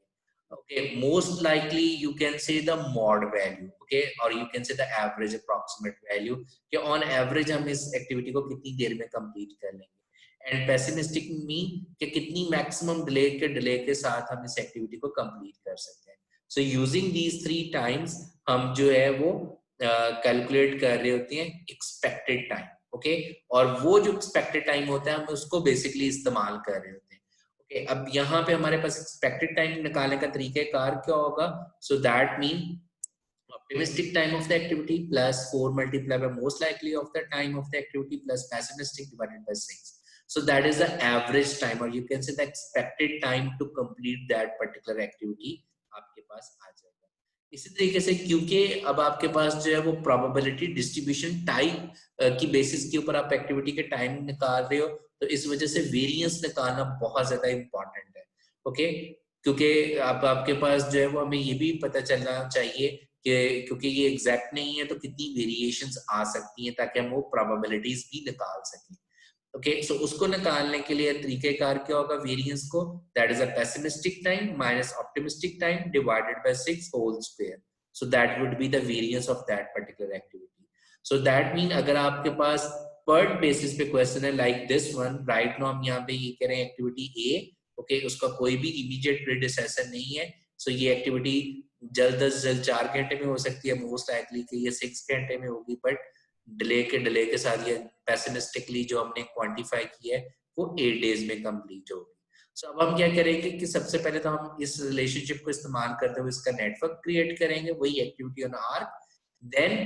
okay, most likely you can say the mod value, okay, or you can say the average approximate value कि on average हम इस एक्टिविटी को कितनी देर में कंप्लीट कर लेंगे। एंड पेसिमिस्टिक मीन कि कितनी मैक्सिमम डिले के साथ हम इस एक्टिविटी को कंप्लीट कर सकते हैं। सो यूजिंग दीज 3 टाइम्स हम जो है वो कैलकुलेट कर रहे होते हैं एक्सपेक्टेड टाइम। ओके, और वो जो एक्सपेक्टेड टाइम होता है हम उसको बेसिकली इस्तेमाल कर रहे होते हैं। ओके, अब यहाँ पे हमारे पास एक्सपेक्टेड टाइम निकालने का तरीकेकार क्या होगा? सो that mean optimistic time of the activity plus 4 multiplied by most likely of the time of the activity plus pessimistic divided by 6. So that is the average time, or you can say the expected time to complete that particular activity आपके पास आ जाएगा। इसी तरीके से क्योंकि अब आपके पास जो है वो प्रोबेबिलिटी डिस्ट्रीब्यूशन टाइप की बेसिस के ऊपर आप एक्टिविटी के टाइम निकाल रहे हो, तो इस वजह से वेरिएंस निकालना बहुत ज्यादा इंपॉर्टेंट है। ओके, क्योंकि अब आपके पास जो है वो हमें ये भी पता चलना चाहिए कि क्योंकि ये एग्जैक्ट नहीं है तो कितनी वेरिएशंस आ सकती हैं, ताकि हम वो प्रोबेबिलिटीज भी निकाल सकें। ओके, सो उसको निकालने के लिए तरीकेकार क्या होगा वेरिएंस को? That is a pessimistic time minus optimistic time divided by 6 whole square. So that would be the variance of that particular activity. So that mean अगर आपके पास पर बेसिस पे क्वेश्चन है like this one, right now हम यहाँ पे ये कह रहे हैं एक्टिविटी ए, ओके, उसका कोई भी इमीडिएट प्रीडिसेसर नहीं है। सो ये एक्टिविटी जल्द से जल्द 4 घंटे में हो सकती है, मोस्ट लाइकली कि ये 6 घंटे में होगी, बट डिले के साथ ये पेसिमिस्टिकली जो हमने क्वांटिफाई किया है वो 8 डेज में कंप्लीट होगी। सो अब हम क्या करेंगे कि सबसे पहले तो हम इस रिलेशनशिप को इस्तेमाल करते हुए इसका नेटवर्क क्रिएट करेंगे, वही एक्टिविटी ऑन आर्क। देन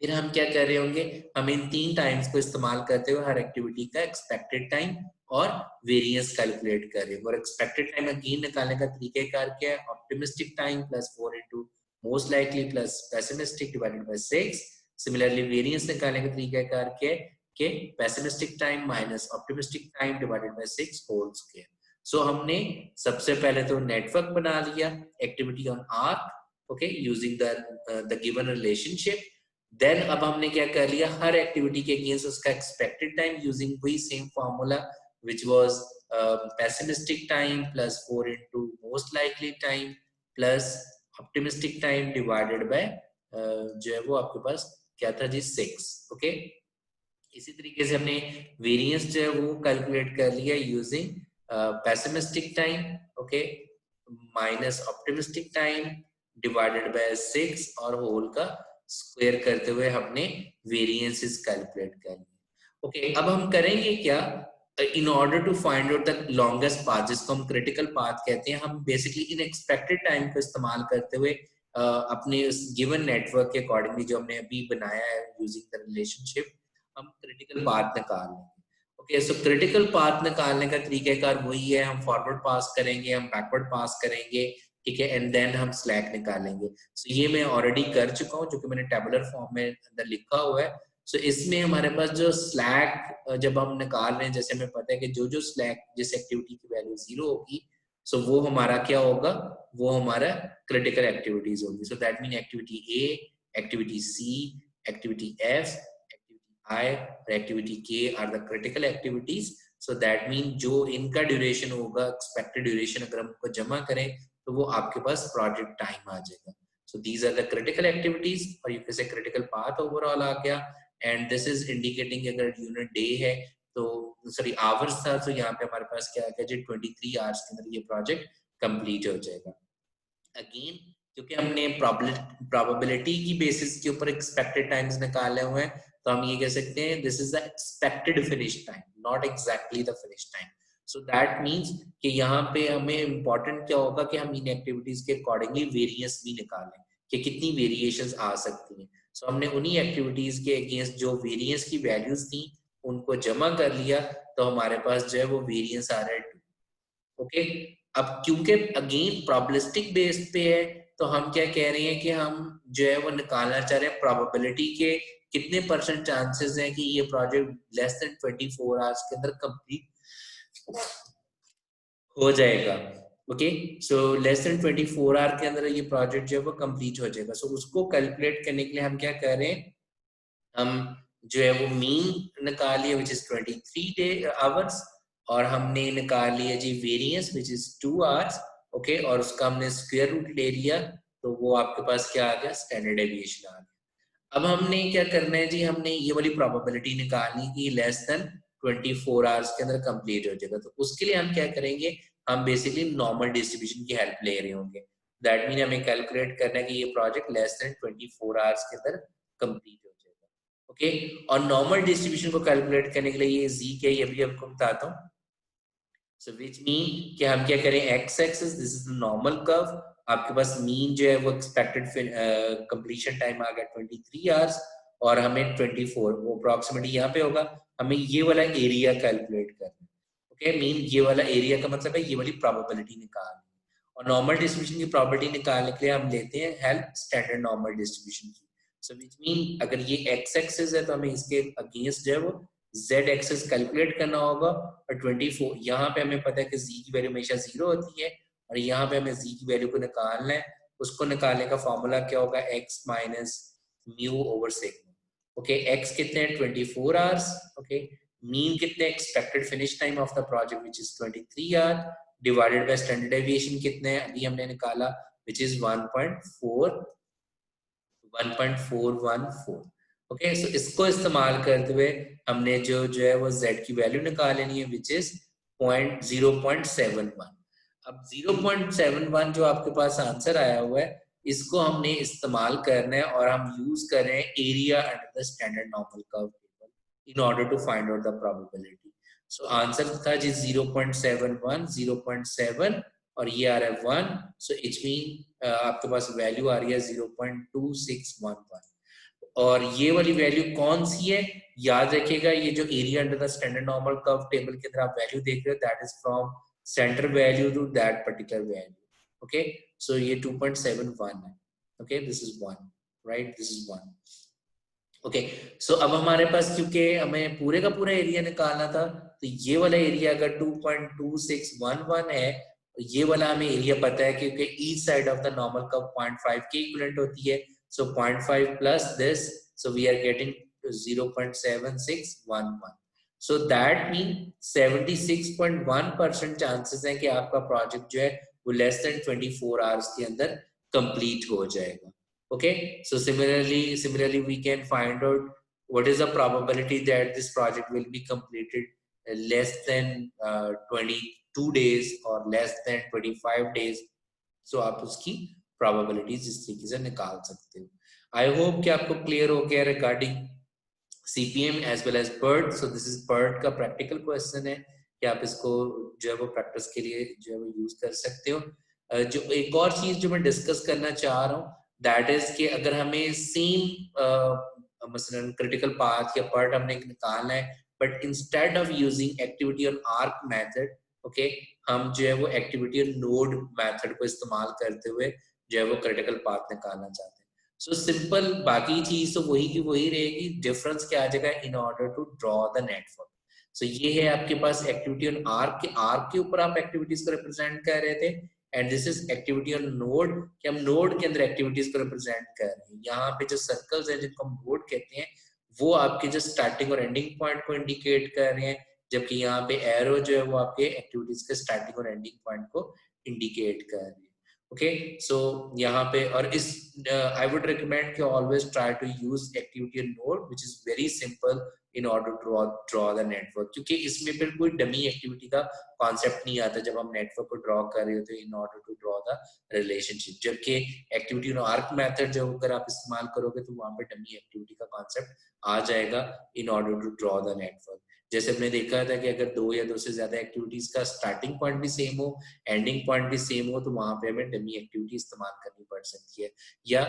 फिर हम क्या कर रहे होंगे, हम इन 3 टाइम्स को इस्तेमाल करते हुए हर एक्टिविटी का एक्सपेक्टेड टाइम और वेरिएंस कैलकुलेट कर रहे हैं। और एक्सपेक्टेड टाइम अगेन निकालने का तरीकेकार क्या है? Optimistic time plus 4 into most likely plus pessimistic divided by 6। Similarly variance निकालने का तरीकेकार क्या है कि pessimistic time minus optimistic time divided by 6 whole square. So हमने सबसे पहले तो नेटवर्क बना लिया activity on arc, okay, using the given relationship. Then अब हमने क्या कर लिया, हर एक्टिविटी के अगेंस्ट उसका एक्सपेक्टेड टाइम यूजिंग वही same formula which was pessimistic time plus 4 into most likely time plus optimistic time divided bye जो है वो आपके पास क्या था जी 6। ओके, इसी तरीके से हमने वेरिएंस जो है वो कैलकुलेट कर लिया using pessimistic time, okay, minus optimistic time divided by 6 और होल का स्क्वायर करते हुए हमने वेरिएंसेस कैलकुलेट कर लिए। ओके, अब हम करेंगे क्या in order to find out the longest path, जिसको हम critical path कहते हैं, हम basically in expected time को इस्तेमाल करते हुए अपने उस given network के accordingly जो हमने अभी बनाया है using the relationship, हम critical path निकाल लेंगे. Okay, so critical path निकालने का तरीकाकार वही है, हम forward pass करेंगे, हम backward pass करेंगे, ठीक है, and then हम slack निकालेंगे. So ये मैं already कर चुका हूँ, जो कि मैंने tabular form में अंदर लिखा हुआ है. So इसमें हमारे पास जो स्लैक जब हम निकाल रहे हैं, जैसे हमें पता है कि जो जो स्लैक जिस एक्टिविटी की वैल्यू 0 होगी, सो वो हमारा क्या होगा, वो हमारा क्रिटिकल एक्टिविटीज होगी. So that mean activity A, activity C, activity F, activity I और activity K are the critical activities. So that mean जो इनका ड्यूरेशन होगा, एक्सपेक्टेड ड्यूरेशन अगर हम उनको जमा करें तो वो आपके पास प्रोजेक्ट टाइम आ जाएगा. So these are the critical activities, और you can say critical path overall आ गया. And this is indicating अगर यूनिट डे है तो सॉरी आवर्स था, तो यहाँ पे हमारे पास क्या है जी 23 आवर्स के अंदर ये प्रोजेक्ट कंप्लीट हो जाएगा. अगेन क्योंकि हमने प्रोबेबिलिटी की बेसिस के ऊपर एक्सपेक्टेड टाइम्स निकाले हुए हैं, तो हम ये कह सकते हैं this is the expected finish time, not exactly the finish time. So that means कि यहाँ पे हमें इम्पोर्टेंट क्या होगा कि हम इन एक्टिविटीज के अकॉर्डिंगली वेरिएंस भी निकालें कि कितनी वेरिएशंस आ सकती हैं. सो हमने उन्हीं एक्टिविटीज के अगेंस्ट जो वेरिएंस की वैल्यूज थी उनको जमा कर लिया, तो हमारे पास जो है वो वेरिएंस आ रहा है 2. ओके, अब क्योंकि अगेन प्रोबेबिलिस्टिक बेस पे है, तो हम क्या कह रहे हैं कि हम जो है वो निकालना चाह रहे हैं प्रोबेबिलिटी के कितने परसेंट चांसेस हैं कि ये प्रोजेक्ट लेस देन 24 आवर्स के अंदर कंप्लीट हो जाएगा. Okay, so less than 24 hour के अंदर ये प्रोजेक्ट जो है वो कंप्लीट हो जाएगा. सो उसको कैलकुलेट करने के लिए हम क्या कर रहे हैं, हम जो है वो मीन निकाल लिया विच इज 23 आवर्स, और हमने निकाल लिया जी variance which is 2 hours. Okay, और उसका हमने स्क्वायर रूट ले लिया, तो वो आपके पास क्या आ गया, स्टैंडर्ड डेविएशन आ गया. अब हमने क्या करना है जी, हमने ये वाली प्रोबेबिलिटी निकालनी कि लेस देन 24 आवर्स के अंदर कंप्लीट हो जाएगा. तो उसके लिए हम क्या करेंगे, हम बेसिकली नॉर्मल डिस्ट्रीब्यूशन की हेल्प ले रहे होंगे. दैट मीन हमें कैलकुलेट करना है कि ये प्रोजेक्ट लेस देन 24 आवर्स के अंदर कंप्लीट हो जाएगा. ओके, और नॉर्मल डिस्ट्रीब्यूशन को कैलकुलेट करने के लिए ये जी क्या है ये भी आपको बताता हूँ. सो विच मीन कि हम क्या करें, x axis this is the normal curve, आपके पास मीन जो है वो एक्सपेक्टेड कंप्लीशन टाइम आ गया 23 आवर्स, और हमें 24 वो अप्रोक्सीमेटली यहाँ पे होगा. हमें ये वाला एरिया कैलकुलेट करना है. ओके, मीन ये वाला एरिया का मतलब है ये वाली प्रोबेबिलिटी निकालनी. और नॉर्मल डिस्ट्रीब्यूशन की प्रोबेबिलिटी निकालने के लिए हम लेते हैं हेल्प स्टैंडर्ड नॉर्मल डिस्ट्रीब्यूशन की. सो विच मीन अगर ये एक्स एक्सिस है तो हमें इसके अगेंस्ट जो है वो z एक्सिस कैलकुलेट करना होगा, और 24 यहाँ पे हमें पता है कि z की वैल्यू हमेशा 0 होती है, और यहाँ पे हमें z की वैल्यू को निकालना है. उसको निकालने का फॉर्मूला क्या होगा, x minus mu over sigma. Okay, x कितने हैं 24 आवर्स. ओके, मीन कितने expected finish time of the project which is 23 hour, divided by standard deviation कितने हैं अभी हमने निकाला विच इज 1.414. ओके, सो इसको इस्तेमाल करते हुए हमने जो है वो z की वैल्यू निकाल लेनी है विच इज 0.71. अब 0.71 जो आपके पास आंसर आया हुआ है, इसको हमने इस्तेमाल करना है और हम यूज कर रहे हैं area under the standard normal curve table in order to find out the probability. So answer था जी 0.71, 0.7 और ये आ रहा है 1. सो इट मीन आपके पास वैल्यू आ रही है 0.2611. और ये वाली वैल्यू कौन सी है, याद रखिएगा ये जो area under the standard normal curve table के अंदर आप वैल्यू देख रहे हो that is from centre value to that particular value. Okay, so ये 2.71 है. Okay, this is 1, right, this is 1. Okay, so अब हमारे पास क्योंकि हमें पूरे का पूरा एरिया निकालना था, तो ये वाला एरिया अगर 2.2611 है, ये वाला हमें एरिया पता है क्योंकि each side of the normal curve 0.5 के इक्विवेलेंट होती है. So 0.5 plus this, so we are getting 0.7611. So that means 76.1% chances है कि आपका प्रोजेक्ट जो है वो less than 24 hours के अंदर complete हो जाएगा. Okay, so similarly we can find out what is the probability that this project will be completed less than 22 days or less than 25 days. So आप उसकी प्रोबेबिलिटीज इस तरीके से निकाल सकते हो. आई होप कि आपको क्लियर हो गया regarding CPM as well as PERT. So this is PERT का प्रैक्टिकल क्वेश्चन है कि आप इसको जो है वो प्रैक्टिस के लिए जो है वो यूज कर सकते हो। जो एक और चीज जो मैं डिस्कस करना चाह रहा हूँ दैट इज कि अगर हमें सेम मसलन क्रिटिकल पाथ या PERT हमने निकालना है but instead of using activity on arc method okay हम जो है वो एक्टिविटी ऑन नोड मेथड को इस्तेमाल करते हुए जो है वो क्रिटिकल पाथ निकालना चाहते हैं। सो सिंपल बाकी चीज तो वही की वही रहेगी, डिफरेंस क्या आ जाएगा in order to draw the network. So ये है आपके पास एक्टिविटी ऑन आर्क के ऊपर आप एक्टिविटीज को रिप्रेजेंट कर रहे थे and this is activity on node कि हम नोड के अंदर एक्टिविटीज को रिप्रेजेंट कर रहे हैं। यहाँ पे जो सर्कल्स हैं जिनको हम नोड कहते हैं वो आपके जो स्टार्टिंग और एंडिंग पॉइंट को इंडिकेट कर रहे हैं, जबकि यहाँ पे एरो जो है वो आपके एक्टिविटीज के स्टार्टिंग और एंडिंग पॉइंट को इंडिकेट कर रहे हैं। ओके सो यहाँ पे और इस I would recommend कि always try to use activity on node which is very simple in order to draw the network, क्योंकि इसमें फिर कोई डमी एक्टिविटी का कॉन्सेप्ट नहीं आता जब हम नेटवर्क को ड्रॉ कर रहे होते हैं in order to draw the relationship. जबकि एक्टिविटी ऑन आर्क मेथड जो अगर आप इस्तेमाल करोगे तो वहां पे डमी एक्टिविटी का कॉन्सेप्ट आ जाएगा in order to draw the network. जैसे हमने देखा था कि अगर दो या दो से ज्यादा एक्टिविटीज का स्टार्टिंग पॉइंट भी सेम हो एंडिंग पॉइंट भी सेम हो तो वहां पे हमें डमी एक्टिविटी इस्तेमाल करनी पड़ सकती है। या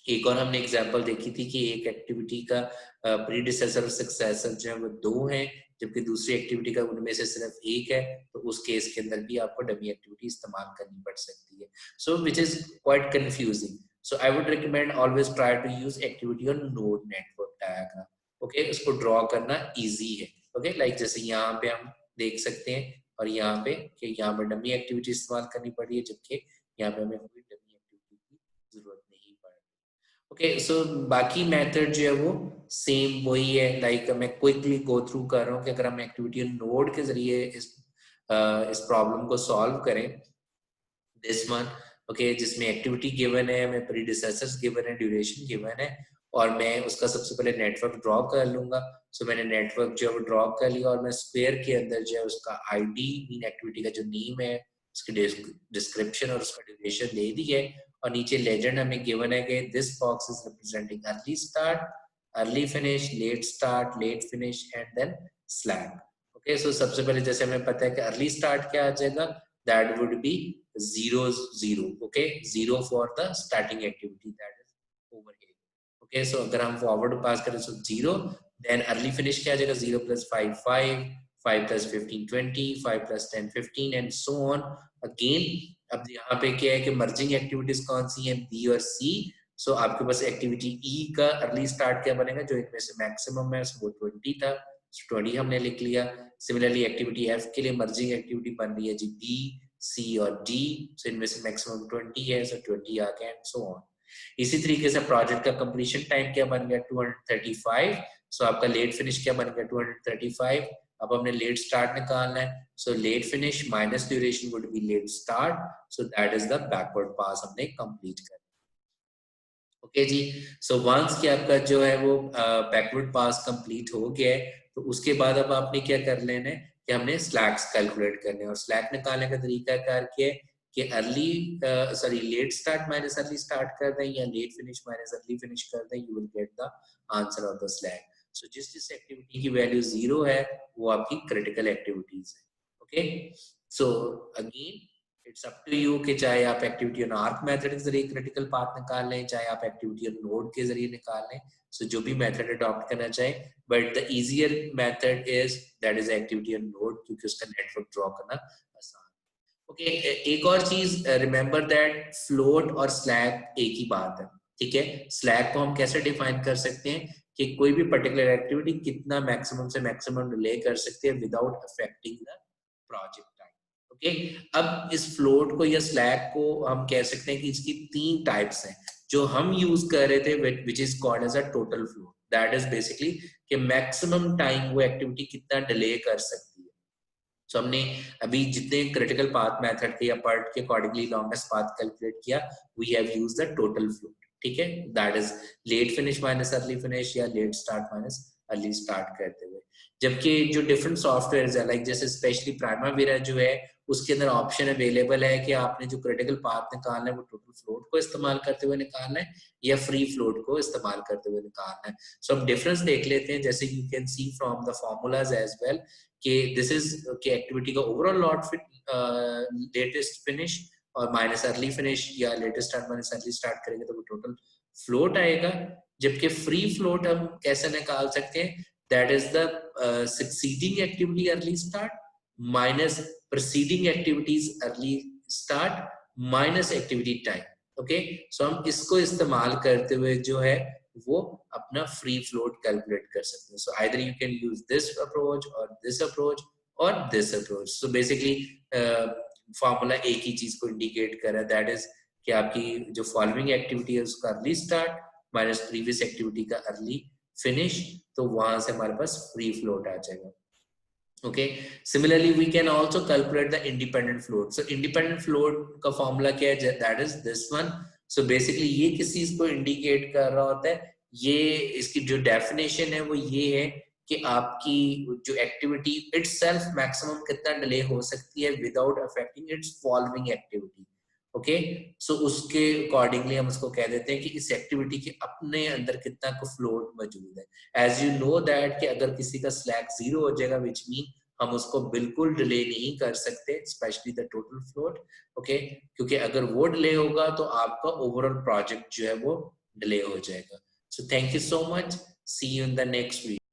एक और हमने एग्जांपल देखी थी कि एक एक्टिविटी का प्रीडिसेसर और सक्सेसर जो है वो दो हैं जबकि दूसरी एक्टिविटी का उनमें से सिर्फ एक है, तो उस केस के अंदर भी आपको डमी एक्टिविटी इस्तेमाल करनी पड़ सकती है। So which is quite confusing. So I would recommend always try to use activity on node network diagram. Okay उसको ड्रॉ करना इजी है। ओके लाइक जैसे यहाँ पे हम देख सकते हैं और यहाँ पे कि यहाँ पे डमी एक्टिविटी इस्तेमाल करनी पड़ी है जबकि यहाँ पे हमें कोई डमी एक्टिविटी की जरूरत नहीं पड़ रही। ओके सो बाकी मेथड जो है वो सेम वही है। लाइक मैं क्विकली गो थ्रू कर रहा हूँ कि अगर हम एक्टिविटी नोड के जरिए इस प्रॉब्लम को सॉल्व करें दिस वन ओके जिसमें एक्टिविटी गिवन है, हमें प्रीडिसेसर्स गिवन है, ड्यूरेशन गिवन है और मैं उसका सबसे पहले नेटवर्क ड्रॉ कर लूंगा। सो मैंने नेटवर्क जो है वो ड्रॉ कर लिया और मैं स्क्वायर के अंदर जो है उसका आईडी मीन एक्टिविटी का जो नेम है उसकी डिस्क्रिप्शन और उसका ड्यूरेशन दे दी है और नीचे लेजेंड हमें गिवन है कि this box is representing early start, early finish, late start, late finish and then slack. Okay so सबसे पहले जैसे हमें पता है कि अर्ली स्टार्ट क्या आ जाएगा, that would B 0 0 okay 0 for the starting activity that is over here। okay so अगर हम फॉरवर्ड पास करें so 0 then early finish क्या आ जाएगा 0 plus 5 5 5 plus 15 20 5 plus 10 15 and so on again। अब यहाँ पे क्या है कि मर्जिंग एक्टिविटीज कौन सी हैं बी और सी। सो आपके पास एक्टिविटी ई का अर्ली स्टार्ट क्या बनेगा जो इनमें से मैक्सिमम है वो 20 था, 20 हमने लिख लिया। सिमिलरली एक्टिविटी एफ के लिए मर्जिंग एक्टिविटी बन रही है जी बी सी और डी, सो इनमें से मैक्सिमम 20 है सो 20 आ गया एंड सो ऑन। इसी तरीके से प्रोजेक्ट का कंप्लीशन टाइम क्या बन गया 235। सो आपका लेट फिनिश क्या बन गया 235। अब हमने लेट स्टार्ट निकालना है so late finish minus duration would be late start, so that is the backward pass हमने कंप्लीट कर। ओके जी सो वंस कि आपका जो है वो बैकवर्ड पास कंप्लीट हो गया है तो उसके बाद अब आपने क्या कर लेना है कि हमने स्लैक्स कैलकुलेट करने हैं और स्लैक निकालने का तरीका कार क्या है कि early sorry late start minus early start कर दें या late finish minus early finish कर दें, you will get the answer of the slack. So जिस जिस एक्टिविटी की वैल्यू 0 है वो आपकी क्रिटिकल एक्टिविटीज है। Okay so again it's up to you कि चाहे आप एक्टिविटी ऑन आर्क मेथड के जरिए क्रिटिकल पाथ निकाल लें चाहे आप एक्टिविटी ऑन नोड के जरिए निकाल लें। सो जो भी मेथड अडॉप्ट करना चाहे but the easier method is that is activity on node क्योंकि उसका नेटवर्क ड्रॉ करना आसान। ओके एक और चीज रिमेंबर दैट फ्लोट और स्लैक एक ही बात है। ठीक है स्लैक को हम कैसे डिफाइन कर सकते हैं कि कोई भी पर्टिकुलर एक्टिविटी कितना मैक्सिमम से मैक्सिमम डिले कर सकते हैं without affecting the project time. Okay अब इस फ्लोट को या स्लैक को हम कह सकते हैं कि इसकी 3 टाइप्स हैं जो हम यूज कर रहे थे which is called as a total float. That is basically कि मैक्सिमम टाइम वो एक्टिविटी कितना डिले कर सकती है। सो हमने अभी जितने क्रिटिकल पाथ मेथड के या पार्ट के अकॉर्डिंगली लॉन्गेस्ट पाथ कैलकुलेट किया we have used the total float. ठीक है that is late finish minus early finish या late start minus early start करते हुए। जबकि जो डिफरेंट सॉफ्टवेयर है, लाइक जैसे स्पेशली प्राइमावेरा जो है, उसके अंदर ऑप्शन अवेलेबल है कि आपने जो क्रिटिकल पाथ निकालना है वो टोटल फ्लोट को इस्तेमाल करते हुए निकालना है या फ्री फ्लोट को इस्तेमाल करते हुए निकालना है। सो अब डिफरेंस देख लेते हैं। जैसे you can see from the formulas as well कि दिस इज कि एक्टिविटी का overall lot fit latest finish और माइनस अर्ली फिनिश या latest start minus early start करेंगे तो वो टोटल फ्लोट आएगा। जबकि फ्री फ्लोट हम कैसे निकाल सकते हैं, that is the succeeding activity early start minus preceding activities early start minus activity time। Okay, so हम इसको इस्तेमाल करते हुए जो है वो अपना फ्री फ्लोट कैलकुलेट कर सकते हैं। So either you can use this approach और दिस अप्रोच और this approach. So basically formula एक ही चीज को इंडिकेट कर रहा है, दैट इज कि आपकी जो फॉलोइंग एक्टिविटी है उसका early start minus previous activity का अर्ली फिनिश, तो वहां से हमारे पास फ्री फ्लोट आ जाएगा। Okay, similarly we can also calculate the independent float. So independent float का फॉर्मूला क्या है, that is this one. So basically ये किस चीज को इंडिकेट कर रहा होता है, ये इसकी जो डेफिनेशन है वो ये है कि आपकी जो एक्टिविटी इटसेल्फ मैक्सिमम कितना डिले हो सकती है without affecting its following activity. Okay, so उसके अकॉर्डिंगली हम उसको कह देते हैं कि इस एक्टिविटी के अपने अंदर कितना को फ्लोट मौजूद है। एज यू नो दैट कि अगर किसी का स्लैक 0 हो जाएगा विच मीन हम उसको बिल्कुल डिले नहीं कर सकते, specially the total float. Okay, क्योंकि अगर वो डिले होगा तो आपका ओवरऑल प्रोजेक्ट जो है वो डिले हो जाएगा। So thank you so much, see you in the next video.